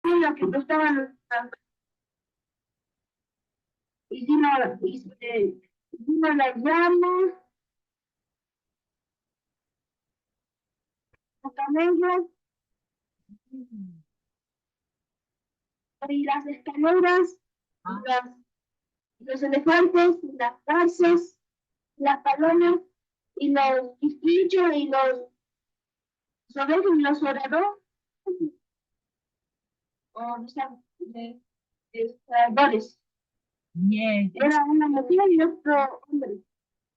en los que estaban hicimos, hicimos las llamas, los camellos y las escaleras, Ah, las- los elefantes, las garzas, las palomas y los quisquichos y los zorros y los oradores, o no sé, oradores. bien, Era una mujer y otro hombre.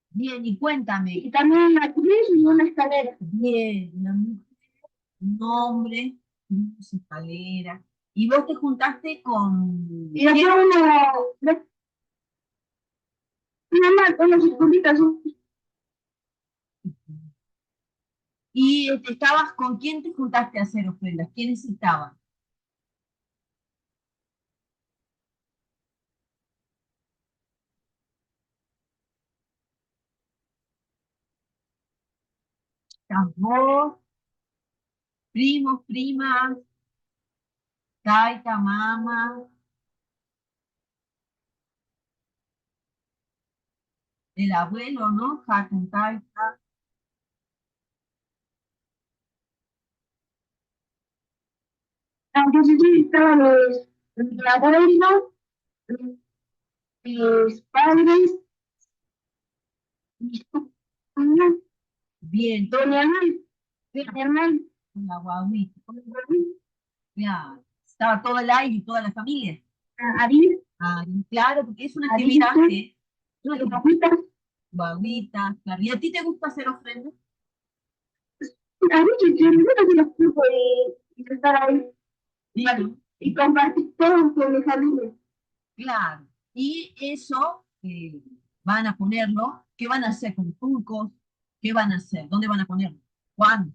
bien, y cuéntame, Y también una cruz y una escalera. bien, una mujer, un hombre, una escalera, y vos te juntaste con, Y después una circulita así. y estabas, ¿con quién te juntaste a hacer ofrendas? ¿Quiénes estaban? ¿Estás vos, primos, primas, taita, mamá, el abuelo, ¿no? Hatun, taita, Entonces sí, estaban mi abuelo, mis padres, mis hermanos, bien, de mi hermano, la guaguita, ya, estaba todo el aire y toda la familia. Ariel, Ah, claro, porque es una actividad Arito, que, una y actividad, papitas. guaguita, claro. ¿Y a ti te gusta hacer ofrendas? A mí que me gusta que los grupos y estar ahí Claro, y compartir todo con mi familia. claro. Y eso van a ponerlo, ¿qué van a hacer con turcos? ¿Qué van a hacer? ¿Dónde van a ponerlo? ¿Cuándo?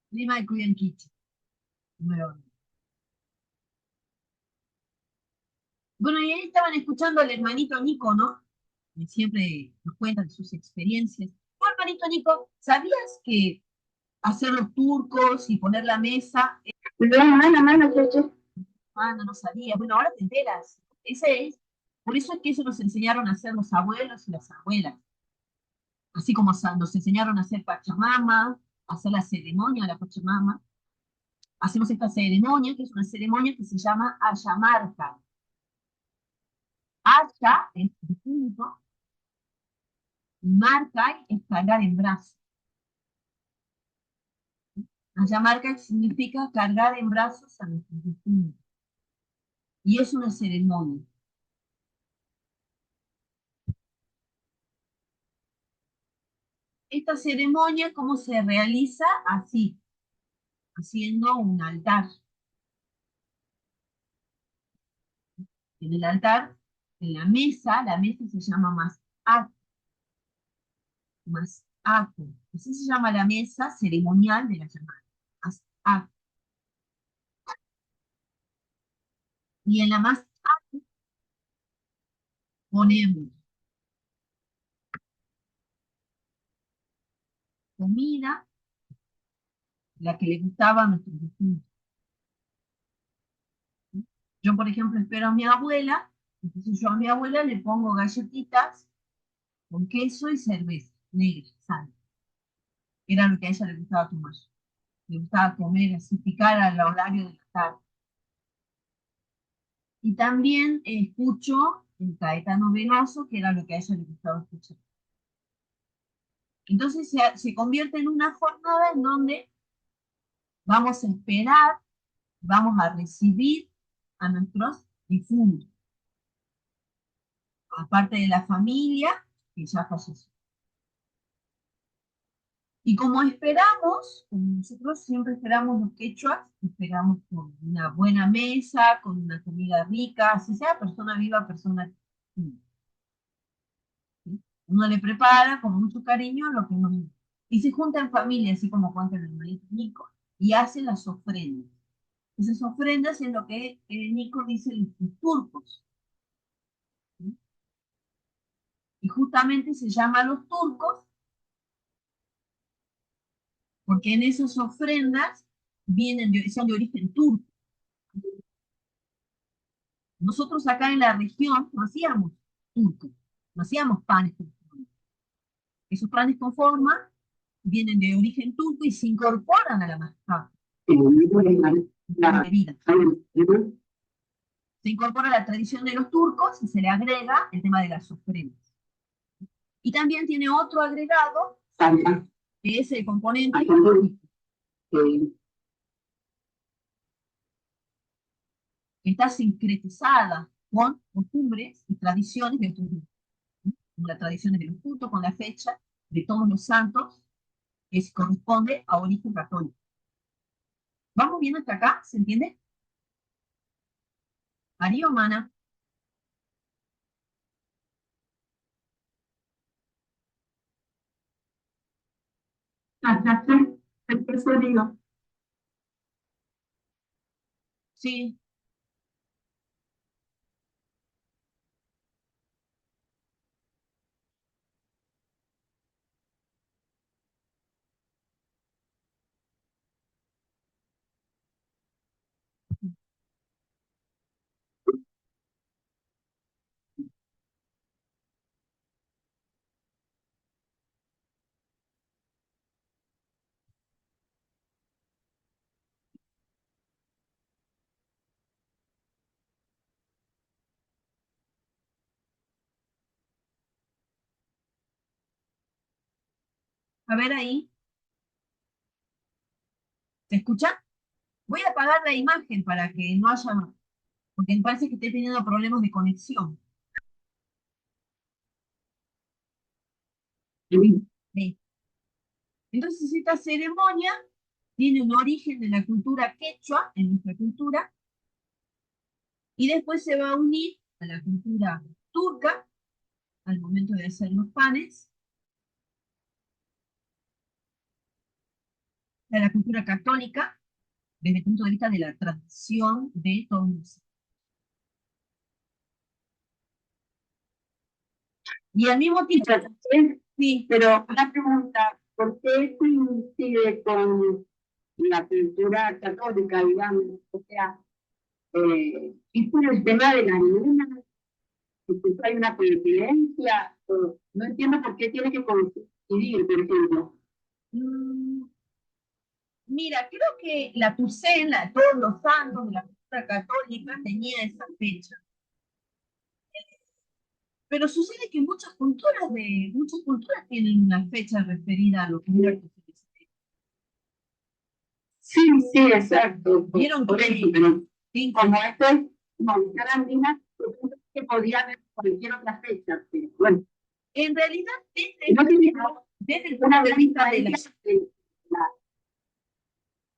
Prima de Cuyanquiche. Bueno, bueno, y ahí estaban escuchando al hermanito Nico, ¿no? Que siempre nos cuentan sus experiencias. Oh, hermanito Nico, ¿sabías que hacer los turcos y poner la mesa? Bien, mano, che. Ah, no, no sabía. Bueno, ahora te enteras. Ese es. Por eso es que eso nos enseñaron a hacer los abuelos y las abuelas. Así como nos enseñaron a hacer Pachamama, a hacer la ceremonia de la Pachamama. Hacemos esta ceremonia, que es una ceremonia que se llama Ayamarca. Aya es difunto, marca es cargar en brazos. Ayamarca significa cargar en brazos a nuestros difuntos. Y es una ceremonia. Esta ceremonia, ¿cómo se realiza? Así, haciendo un altar. En el altar, en la mesa se llama mas'ato. Así se llama la mesa ceremonial de la llamada. Mas'ato. Y en la mas'ato ponemos comida, la que le gustaba a nuestros vecinos. Yo, por ejemplo, espero a mi abuela, entonces yo a mi abuela le pongo galletitas con queso y cerveza negra, sal. Era lo que a ella le gustaba tomar. le gustaba comer así, picar al horario de la tarde. Y también escucho el Caetano Veloso, que era lo que a ella le gustaba escuchar. Entonces se convierte en una jornada en donde vamos a esperar, vamos a recibir a nuestros difuntos, aparte de la familia que ya falleció. Y como esperamos, como nosotros siempre esperamos los quechuas, esperamos con una buena mesa, con una comida rica, así sea persona viva, persona viva. ¿Sí? Uno le prepara con mucho cariño lo que uno vive. Y se junta en familia, así como cuenta el maestro Nico, y hacen las ofrendas. Esas ofrendas es lo que Nico dice los turcos. ¿Sí? Y justamente se llama los turcos porque en esas ofrendas son de origen turco. Nosotros acá en la región no hacíamos turco, no hacíamos panes con forma. Esos panes con forma vienen de origen turco y se incorporan a la masa, la bebida. Se incorpora a la tradición de los turcos y se le agrega el tema de las ofrendas. Y también tiene otro agregado, que es el componente que está sincretizada con costumbres y tradiciones de otros grupos. Como las tradiciones de los cultos, con la fecha de todos los santos, que se corresponde a origen católico. ¿Vamos bien hasta acá? ¿Se entiende? María Humana. El preferido. Sí. A ver ahí. ¿Se escucha? Voy a apagar la imagen para que no haya, porque me parece que estoy teniendo problemas de conexión. Sí. Sí. Entonces esta ceremonia tiene un origen en la cultura quechua, en nuestra cultura, y después se va a unir a la cultura turca al momento de hacer los panes, a la cultura católica desde el punto de vista de la tradición de todos los. Y al mismo tiempo, sí, pero una pregunta, ¿por qué coincide con la cultura católica, digamos? O sea, ¿es por el tema de la luna? ¿Hay una coincidencia? No entiendo por qué tiene que coincidir, por ejemplo. Mira, creo que la Tucena, todos los santos de la cultura católica tenía esa fecha. Pero sucede que muchas culturas tienen una fecha referida a los muertos. Sí, sí, exacto. Vieron por eso, pero sí, como esto es cultura andina, que podía haber cualquier otra fecha. Pero bueno, en realidad, desde el punto de vista de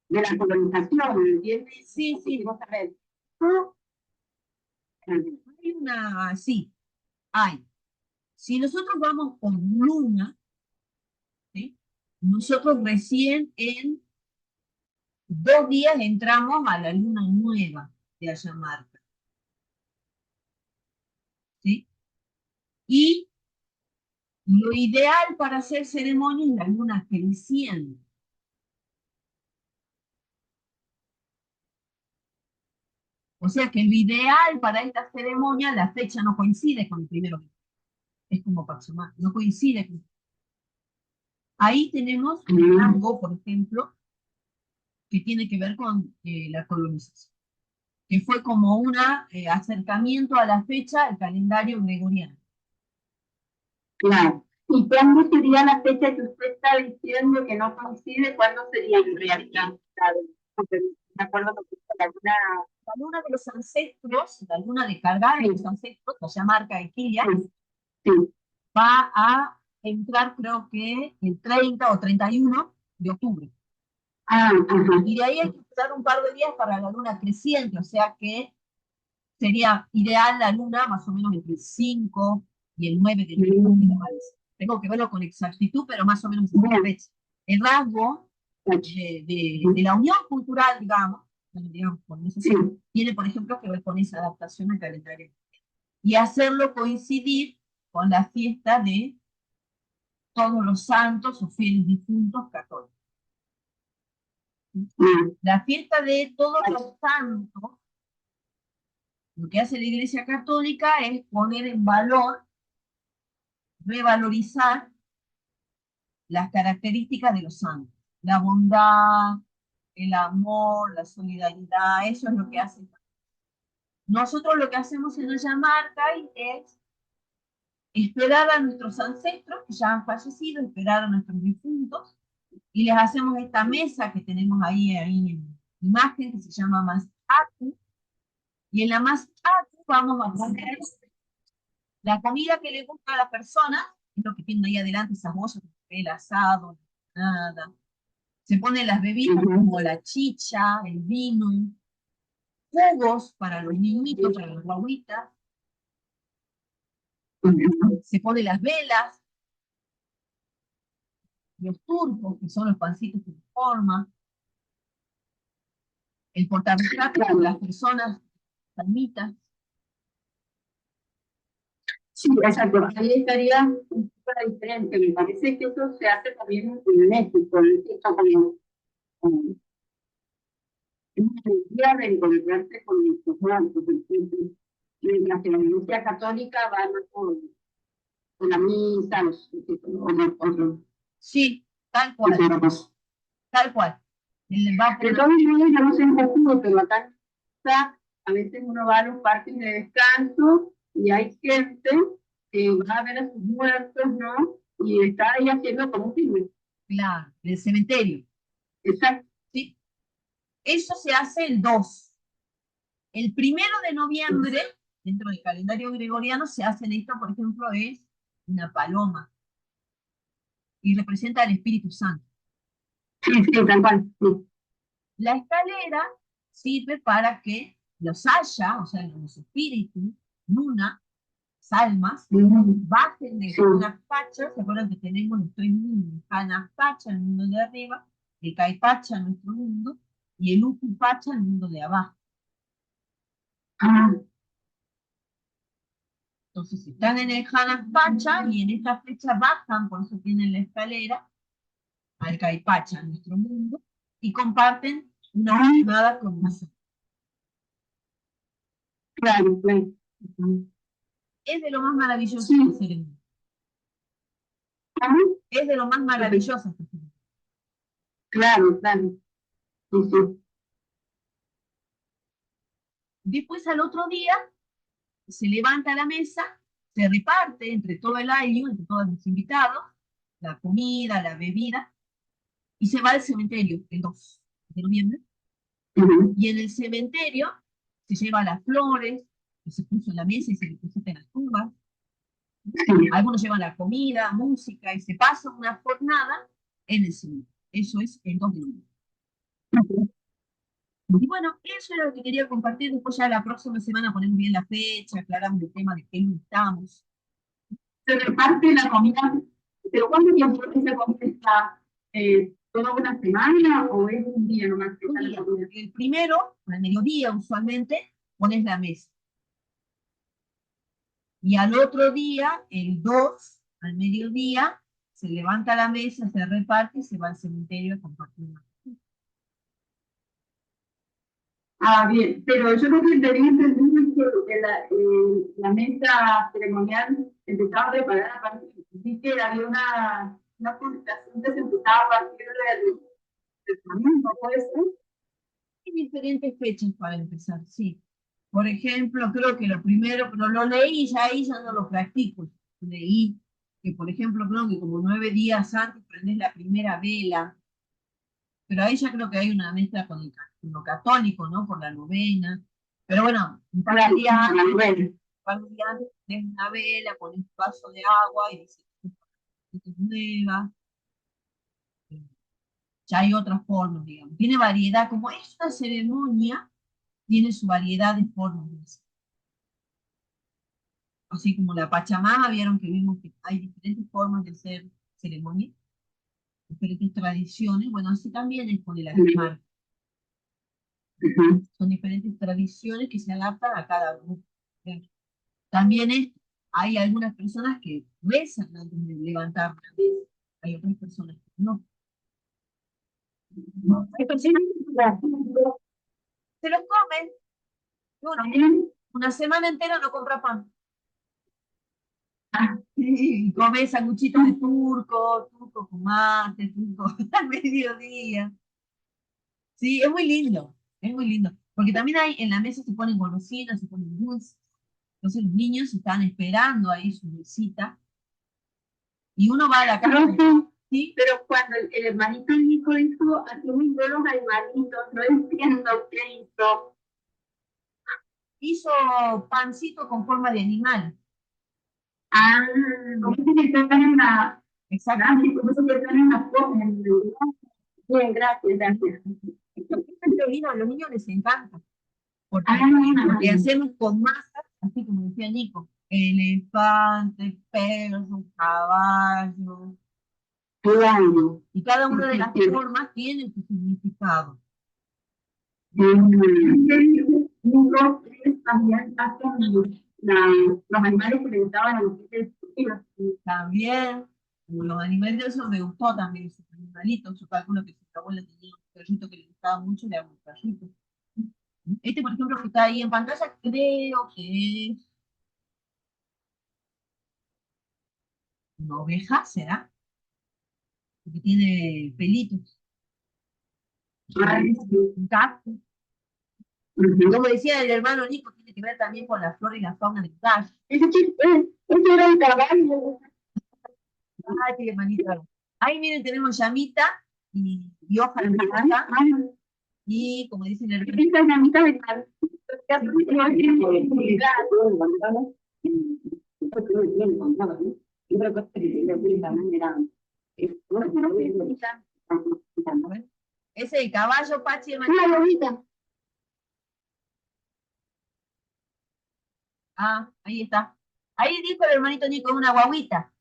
la colonización, ¿me entiendes? Sí, sí. Vamos a ver. Hay una, sí, hay. Si nosotros vamos con luna, ¿sí? Nosotros recién en 2 días entramos a la luna nueva de Ayamarca, ¿sí? Y lo ideal para hacer ceremonia es la luna creciente. O sea que lo ideal para esta ceremonia, la fecha no coincide con el primero. Es como Pachamama, no coincide. Ahí tenemos un rango, por ejemplo, que tiene que ver con la colonización, que fue como un acercamiento a la fecha del calendario gregoriano. Claro. ¿Y cuándo sería la fecha que usted está diciendo que no coincide? ¿Cuándo sería en realidad? Claro, porque me acuerdo que La luna de los ancestros, la luna de cargar de los ancestros, la llama Arca de Kilia, sí, sí. va a entrar creo que el 30 o 31 de octubre. Ah, ajá. Y de ahí hay que esperar un par de días para la luna creciente, o sea que sería ideal la luna más o menos entre el 5 y el 9 de octubre, me parece. Tengo que verlo con exactitud, pero más o menos es esa fecha. El rasgo de la unión cultural, digamos con eso, Sí. tiene, por ejemplo, que ver con esa adaptación al calendario y hacerlo coincidir con la fiesta de todos los santos o fieles difuntos católicos. La fiesta de todos los santos, lo que hace la Iglesia Católica es poner en valor, revalorizar las características de los santos. La bondad, el amor, la solidaridad, eso es lo que hace. Nosotros lo que hacemos en la Yamarca es esperar a nuestros ancestros que ya han fallecido, esperar a nuestros difuntos, y les hacemos esta mesa que tenemos ahí en imagen, que se llama Masatu, y en la Masatu vamos a poner la comida que le gusta a la persona, es lo que tienen ahí adelante, esas bolsas, el asado, nada. Se ponen las bebidas como la chicha, el vino, jugos para los niñitos, para las guaguitas, se ponen las velas, los turcos, que son los pancitos que forman, el portarretrato para las personas palmitas. Sí, exacto. Ahí estaría un poco la diferencia. Me parece que eso se hace también en México. Esto como una idea de encontrarse con nuestros muertos, por ejemplo. Mientras que la Iglesia Católica va más con la misa, los Sí, tal cual, tal cual. de todos modos, yo no sé en México, pero acá está, a veces uno va a los parques de descanso y hay gente que va a ver a sus muertos, ¿no? Y está ahí haciendo como un filme. claro, en el cementerio. Exacto. ¿Sí? Eso se hace el 2. El 1 de noviembre, dentro del calendario gregoriano, se hace esto, por ejemplo, es una paloma y representa al Espíritu Santo. Sí, sí, tal cual. Sí. La escalera sirve para que los haya, o sea, los espíritus, luna, almas, bajen de unas pachas. ¿Se acuerdan que tenemos los tres mundos? Pacha, el mundo de arriba, el Caipacha, nuestro mundo, y el Ucupacha, el mundo de abajo. Ah, Entonces están en el Pacha y en esta fecha bajan, por eso tienen la escalera, al Caipacha, nuestro mundo, y comparten una jornada con nosotros. claro, claro. Es de lo más maravilloso Sí. de hacer el mundo. Es de lo más maravilloso. Claro, claro. Sí, sí. Después al otro día se levanta la mesa, se reparte entre todo el año, entre todos los invitados, la comida, la bebida, y se va al cementerio el 2 de noviembre. Y en el cementerio se lleva las flores, que se puso en la mesa y se deposita en las tumbas. Algunos llevan la comida, música, y se pasa una jornada en el cementerio. Eso es el 2 de noviembre. Y bueno, eso era lo que quería compartir. Después ya la próxima semana ponemos bien la fecha, aclaramos el tema de qué estamos. Se reparte la comida, pero ¿cuánto tiempo esa comida está? ¿Toda una semana o es un día nomás que Un está día. la comida? El primero, al mediodía usualmente, pones la mesa. Y al otro día, el 2, al mediodía, se levanta la mesa, se reparte y se va al cementerio a compartir más. Ah, bien, pero yo creo que tenía entendido que la mesa ceremonial empezaba a preparar a partir, sí que había una publicación que se empezaba a partir ¿No puede ser? Hay diferentes fechas para empezar, sí. Por ejemplo, creo que lo primero, pero lo leí ya ahí, ya no lo practico. Leí que, por ejemplo, creo que como 9 días antes prendés la primera vela, pero ahí ya creo que hay una mezcla con lo católico, ¿no? Por la novena. Pero bueno, un par de días antes, Manuel. un par de días antes prendés una vela, pones un vaso de agua y dices, "Esta es nueva". Ya hay otras formas, digamos. Tiene variedad, como es una ceremonia, tiene su variedad de formas. Así como la Pachamama, vieron que vimos que hay diferentes formas de hacer ceremonia, diferentes tradiciones. Bueno, así también es con el animal. Son diferentes tradiciones que se adaptan a cada grupo. También hay algunas personas que rezan antes de levantar la mesa. Hay otras personas que no. Hay personas que se los comen. Uno, una semana entera no compra pan. Y come sanguchitos de turco con mate, turco al mediodía. Sí, es muy lindo, es muy lindo. Porque también hay, en la mesa se ponen golosinas, se ponen dulces. Entonces los niños están esperando ahí su visita. Y uno va a la casa. ¿Sí? Pero cuando el hermanito Nico hizo así muy buenos animalitos, no entiendo qué hizo. Hizo pancito con forma de animal. Ah, como si que están en la... Exacto. Como si que están en la forma. Bien, gracias, gracias. A los niños les encanta. Porque, Ah, porque hacemos con masas, así como decía Nico, elefantes, perros, caballos, claro. y cada una de las formas tiene su significado. También hacen los animales que le gustaban a los niños. También, como los animales, eso me gustó también, sus animalitos. Yo calculo que si mi abuela tenía un perrito que le gustaba mucho, le hago un perrito. Este, por ejemplo, que está ahí en pantalla, creo que es una oveja, ¿será? Porque tiene pelitos. Ay, sí. Un gato. Como decía el hermano Nico, tiene que ver también con la flora y la fauna del calle. Ese era el caballo. Ay, qué hermanito. Ahí miren, tenemos llamita y hoja de plata. Y como dice el hermano, Esa llamita de cal. Yo creo a ver, ese es el caballo Pachi de una lobita. Ah, ahí está. Ahí dijo el hermanito Nico, una guaguita.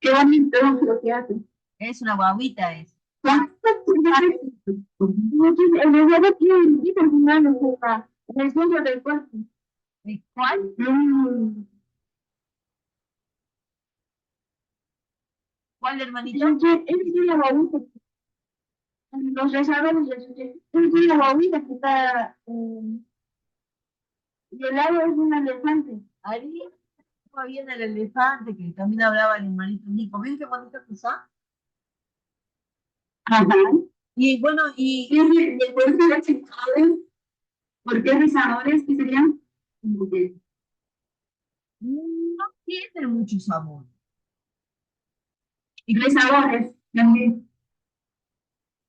Qué bonito lo que hace. Es una guaguita, es. El bebé tiene muñequitos humanos en el centro del cuerpo. ¿De cuál? ¿Cuál hermanito? Es una babita. Los rezadores es una babita que está. Y el lado es un elefante. Ahí viene el elefante que también hablaba el hermanito Nico. ¿Ven qué bonito que está? Ajá. Y bueno, y después de los rezadores, ¿por qué rezadores? ¿Qué serían? no tiene mucho sabor. Y rezadores también.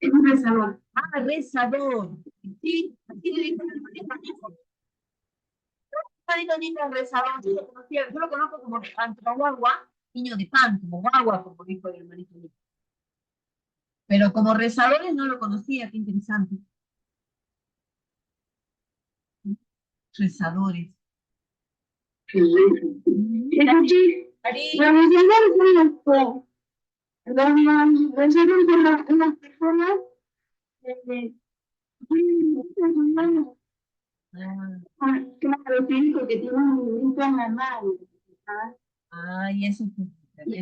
Es un rezador. Ah, rezador. Sí, así le dicen al hermanito Nico. Hermanito Nico es rezador. Yo lo conozco como Antroguagua, niño de pan, como guagua, como dijo el hermanito Nico. Pero como rezadores no lo conocía, qué interesante. Rezadores. Era así. Los rezadores son las personas claro, sí, porque tiene un librito en la mano. Y eso Y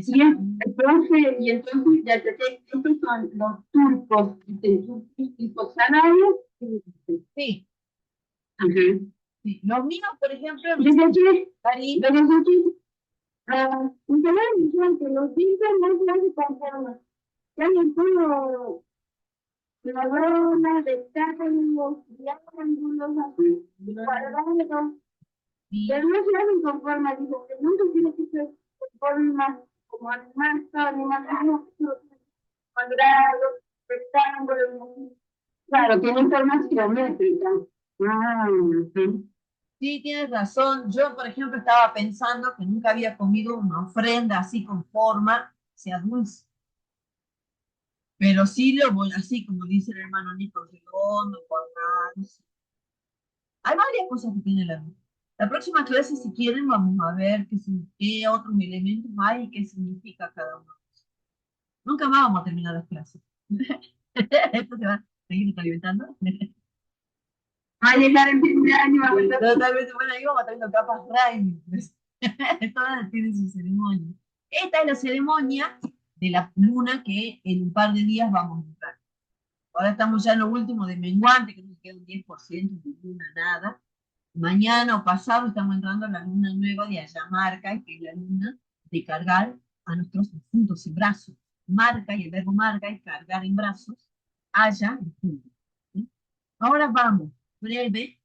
entonces ya estos son los turcos, tipo sanarios. sí, Ajá. sí. Los míos, por ejemplo, Desde aquí, Cari, desde aquí, y se me dijeron que los pintan no se hace con forma. También puedo coronas, rectángulos, triángulos, así, cuadrados. Sí, Pero no se hacen con forma, digo, que nunca tiene que ser con formas como animal, cuadrados, rectángulos. Claro, tienen formas geométricas. Ah, sí. sí, tienes razón. Yo, por ejemplo, estaba pensando que nunca había comido una ofrenda así con forma, sea dulce. Pero sí lo voy, así como dice el hermano Nico, redondo, cuadrado. Sí. Hay varias cosas que tiene la luz. La próxima clase, si quieren, vamos a ver qué otros elementos hay y qué significa cada uno. Nunca más vamos a terminar las clases. Esto se va a seguir alimentando. Va a llegar el fin de año, va a volver. Totalmente, bueno, ahí vamos teniendo capas raíz. Todas tienen su ceremonia. Esta es la ceremonia de la luna que en un par de días vamos a entrar. Ahora estamos ya en lo último de menguante, que nos queda un 10% de luna, nada. Mañana o pasado estamos entrando a la luna nueva de Ayamarca, que es la luna de cargar a nuestros difuntos en brazos. Marca, y el verbo marca es cargar en brazos, haya difuntos. ¿Sí? Ahora vamos, breve,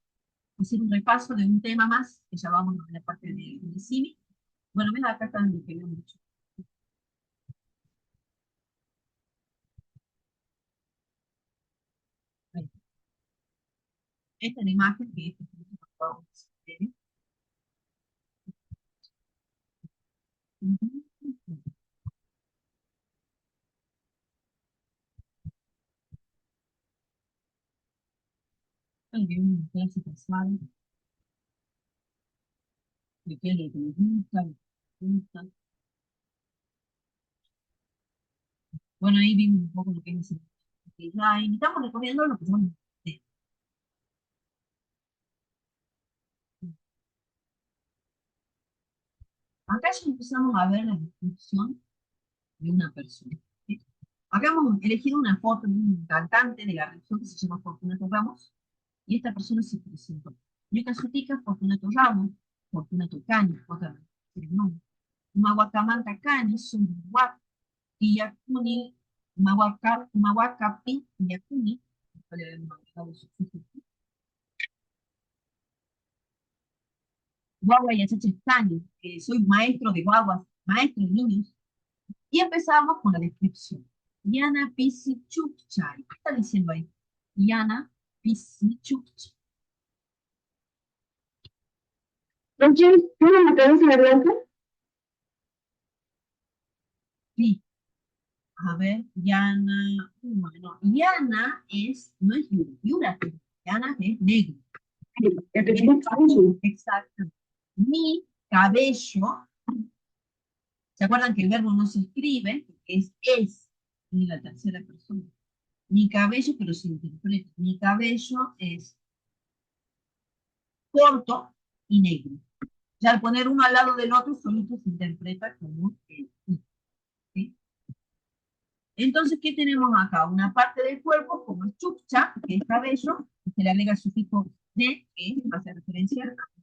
a hacer un repaso de un tema más, que ya vamos a la parte de CIMI. Bueno, mira, acá están lo que veo mucho. Ahí. Esta es la imagen que es una clase pasada, de qué es lo que nos gusta, lo que nos gusta. Bueno, ahí vimos un poco lo que es el design. Estamos recorriendo lo que son. Acá ya empezamos a ver la descripción de una persona. ¿Sí? Acá hemos elegido una foto de un cantante de la región que se llama Fortunato Ramos, y esta persona se presentó. Yuka Sutica, Fortunato Ramos, Fortunato Cani, otra vez, el nombre. Mahuacamanta Cani, son Huac, Iyakuni, Mahuacapi, Iyakuni, ¿cuál era el nombre? Guagua y Cani, que soy maestro de guaguas, maestro de niños. Y empezamos con la descripción. Yana Pisichukchay. ¿Qué está diciendo ahí? Yana Pisichukchay. Entonces, ¿tiene la cabeza blanca? Sí. A ver, Yana. Bueno, Yana es, no es Yura, Yana es negro. El que tiene cabello. Exacto. Mi cabello, ¿se acuerdan que el verbo no se escribe? Es, en la tercera persona. Mi cabello, pero se interpreta. Mi cabello es corto y negro. Ya al poner uno al lado del otro, solito se interpreta como el I, ¿sí? Entonces, ¿qué tenemos acá? Una parte del cuerpo como el chukcha, que es cabello, y se le agrega el sufijo de, que hace referencia a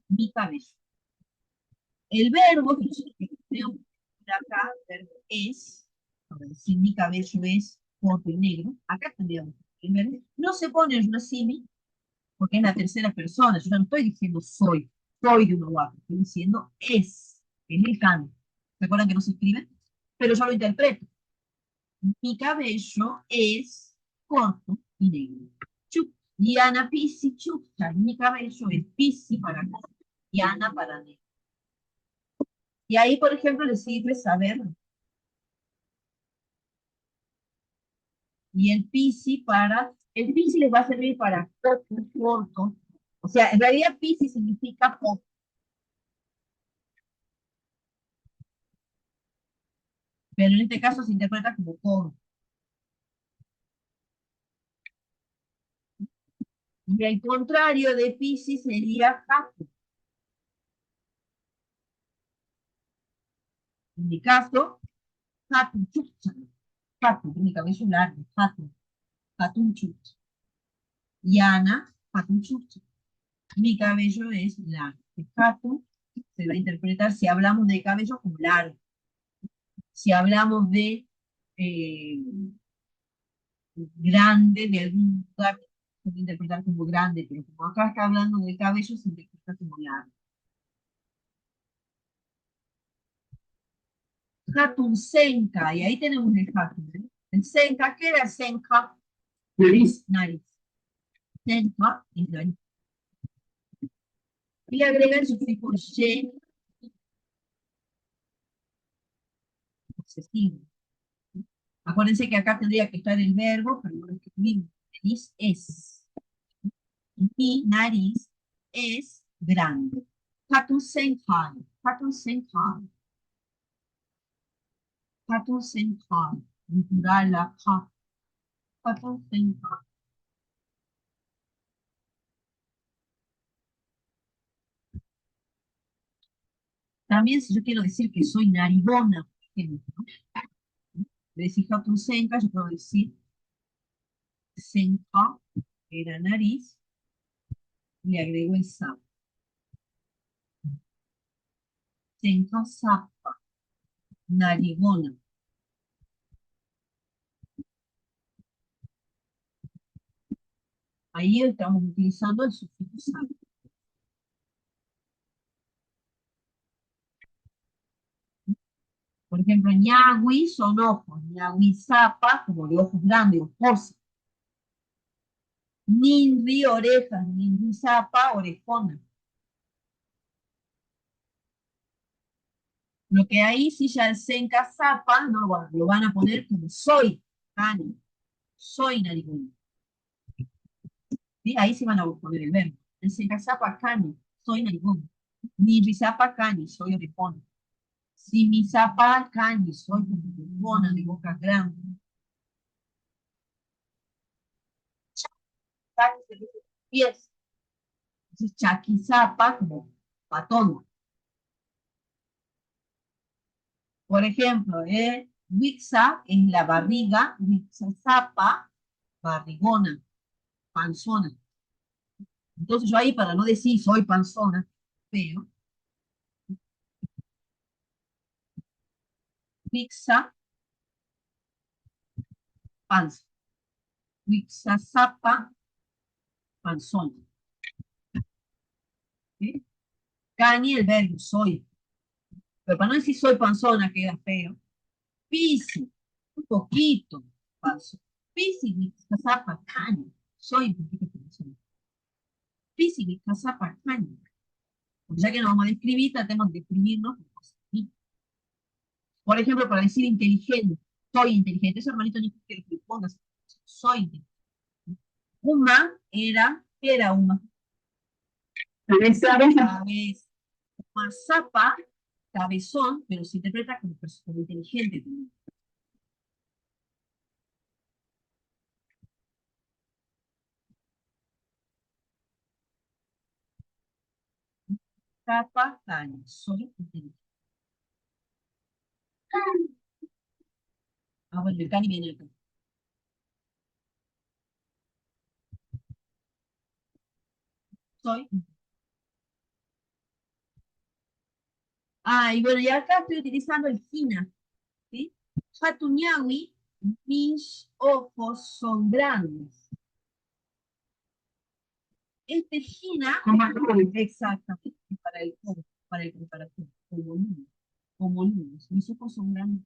mi cabello. El verbo, que nosotros tenemos acá, el verbo es, para decir mi cabello es corto y negro, acá tendríamos el verbo, no se pone en racimi, porque es la tercera persona, yo no estoy diciendo soy de un guapo, estoy diciendo es el canto. ¿Se acuerdan que no se escribe? Pero yo lo interpreto. Mi cabello es corto y negro. Chup. Diana Pisi Chupcha. Mi cabello es Pisi para corto, Diana para negro. Y ahí, por ejemplo, les sirve saber. Y el Pisi para. El Pisi les va a servir para corto, corto. O sea, en realidad Pisi significa corto. Pero en este caso se interpreta como corto. Y el contrario de Piscis sería Capu. En mi caso, Hatun Chucha. Hatun, mi cabello largo, Hatun. Hatun Chucha. Yana, Hatun Chucha. Mi cabello es largo. Hatun se va a interpretar si hablamos de cabello como largo. Si hablamos de eh, grande de algún lugar, se puede interpretar como grande, pero como acá está hablando del cabello, se interpreta como largo. Hatun Senka, y ahí tenemos el Hatun. ¿Eh? El Senka, ¿qué era Senka? Nariz. Nariz. Senka es nariz. Y le agrega el sufijo ye, posesivo. Acuérdense que acá tendría que estar el verbo, pero no lo escribimos. Nariz es. Mi nariz es grande. Hatun Senka. Hatun Senka. Hatun Senka. Plural la ha. Hatun Senka. También si yo quiero decir que soy narigona, por ejemplo, le decir Hatun Senka, yo puedo decir Senka, era nariz, le agrego el sa. Senka sapa, narigona. Ahí estamos utilizando el sufijo sa. Por ejemplo, ñawi son ojos, ñawi sapa, como de ojos grandes, ojos. Ninri, orejas, ninri sapa, orejona. Lo que ahí sí ya el senka sapa, no lo van a poner como soy, Ani, soy narigona. ¿Sí? Ahí sí van a poner el verbo. El senka sapa cani, soy narigona. Ninri sapa cani, soy orejona. Si mi sapa cani, soy orejona de boca grande. Chaki se dice pies. Entonces, chakizapa como patón. Por ejemplo, wixa es la barriga, wixazapa, barrigona, panzona. Entonces yo ahí para no decir soy panzona, feo, wixa, panza, wixazapa, panzona. ¿Sí? Cani el verbo soy. Pero para no decir soy panzona, queda feo. Pisi, un poquito, panzona. Pisi, wixazapa, cani. Soy un poquito panzona. Pisi, wixazapa, cani. Ya que nos vamos a describir, tratemos de describirnos. Por ejemplo, para decir inteligente, soy inteligente. Eso, hermanito, ni quiero que le pongas. Soy inteligente. Uma era, ¿qué era Uma? Cabeza. Cabeza. Mazapa, cabezón, pero se interpreta como, como inteligente también. Capa, caña, soy inteligente. Ah, bueno, el cani viene acá. Soy. Ah, y bueno, y acá estoy utilizando el Gina, ¿sí? Hatuñawi, mis ojos son grandes. Este Gina, exactamente, para el comparativo, como niños. Mis ojos son grandes.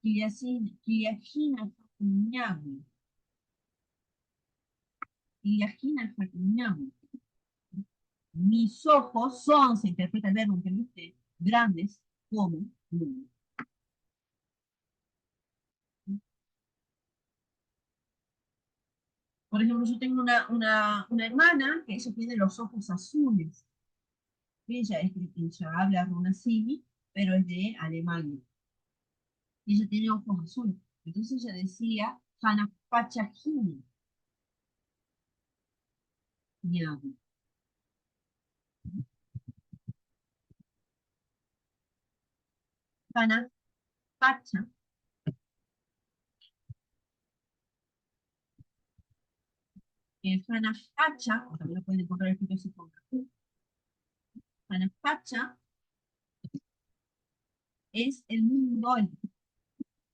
Kiyajina Hatuñawi, Kiyajina Hatuñawi. Mis ojos son, se interpreta el verbo, ¿entendiste? Grandes como niños. Por ejemplo, yo tengo una hermana que ella tiene los ojos azules. Ella habla runasimi, pero es de Alemania. Y ella tiene ojos azules. Entonces ella decía, Hana Pachajini, ñawi. Hana Pacha, Hana Pacha, o también lo pueden encontrar escrito así con Hana Pacha es el mundo,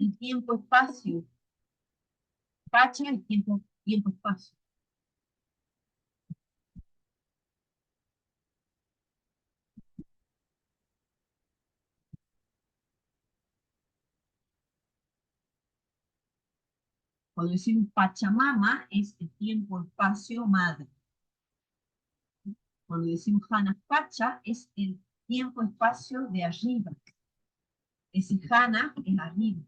el tiempo-espacio. Pacha, el tiempo-espacio. Cuando decimos Pachamama, es el tiempo-espacio madre. Cuando decimos Hana Pacha, es el tiempo-espacio de arriba. Ese Hana es arriba.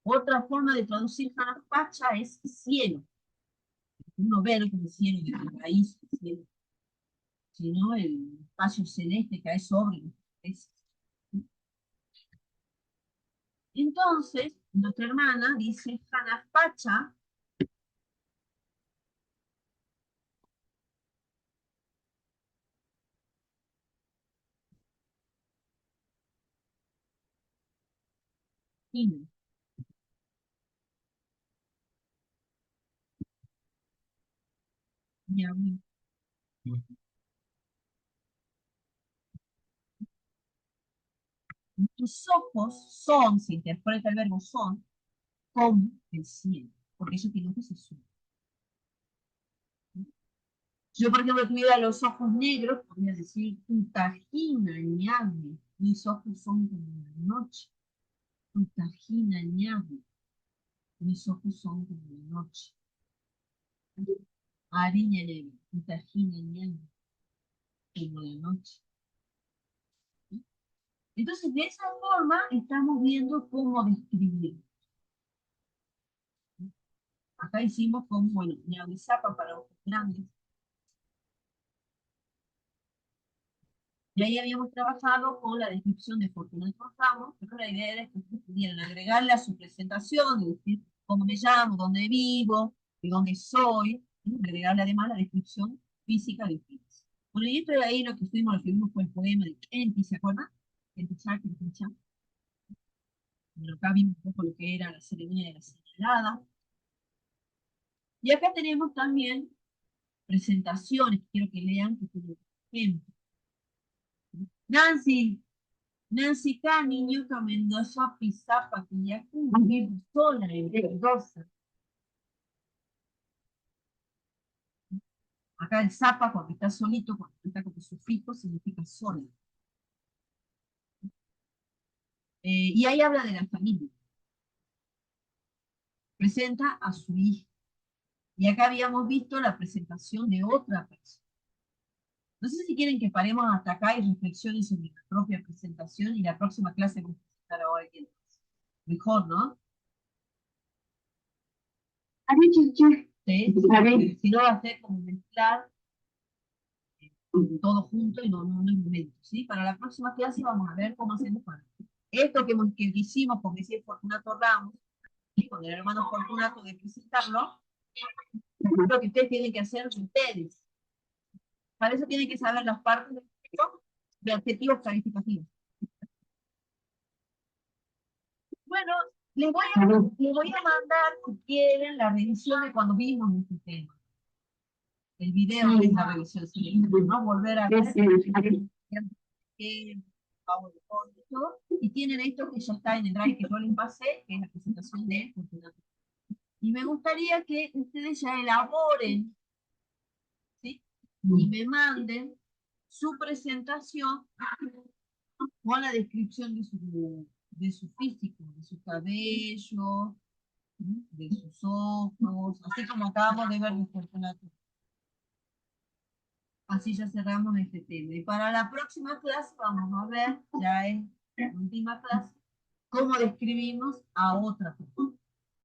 Otra forma de traducir Hana Pacha es cielo. Uno ve como el cielo de la raíz, el cielo, sino el espacio celeste que hay sobre los. Entonces, nuestra hermana dice Hana Pacha. Hina. Tus ojos son, se interpreta el verbo son, como el cielo, porque eso tiene que se sube. Yo, por ejemplo, tuviera los ojos negros, podría decir, Utahina, ñame, mis ojos son como la noche. Utahina, ñame, mis ojos son como la noche. Ariña, ñame, Utahina, ñame, como la noche. Entonces, de esa forma, estamos viendo cómo describir. Acá hicimos como, bueno, ñahuizapa para ojos grandes. Y ahí habíamos trabajado con la descripción de Fortunato Ramos, pero la idea era que ustedes pudieran agregarle a su presentación, decir cómo me llamo, dónde vivo, de dónde soy, y agregarle además la descripción física de ustedes. Bueno, y esto de ahí lo que vimos fue el poema de Kenti, ¿se acuerdan? Kenti Chá, Kenti Chá. Bueno, acá vimos un poco lo que era la ceremonia de la señalada. Y acá tenemos también presentaciones, quiero que lean, que tienen ejemplo. Nancy Cani, Ñuka Mendoza, Pizapa, Quillacu, vivo sola en Mendoza. Acá el zapa, cuando está solito, cuando está con sufijo, significa sola. Y ahí habla de la familia. Presenta a su hija. Y acá habíamos visto la presentación de otra persona. No sé si quieren que paremos hasta acá y reflexionen sobre la propia presentación y la próxima clase vamos a presentar a alguien más. Mejor, ¿no? Sí, si no va a ser como mezclar todo junto y no es momento, ¿sí? Para la próxima clase vamos a ver cómo hacemos para esto que hicimos con decir Fortunato Ramos y con el hermano Fortunato de presentarlo, lo que ustedes tienen que hacer ustedes. Para eso tienen que saber las partes de adjetivos calificativos. Bueno, les voy a mandar, si quieren, la revisión de cuando vimos este tema. El video de esa revisión, si no volver a ver. Todo, y tienen esto que ya está en el drive que yo les pasé, que es la presentación de Fortunato. Y me gustaría que ustedes ya elaboren, ¿sí? Y me manden su presentación con la descripción de su físico, de su cabello, de sus ojos, así como acabamos de ver en Fortunato. Así ya cerramos este tema. Y para la próxima clase vamos a ver, ya es la última clase, cómo describimos a otra persona.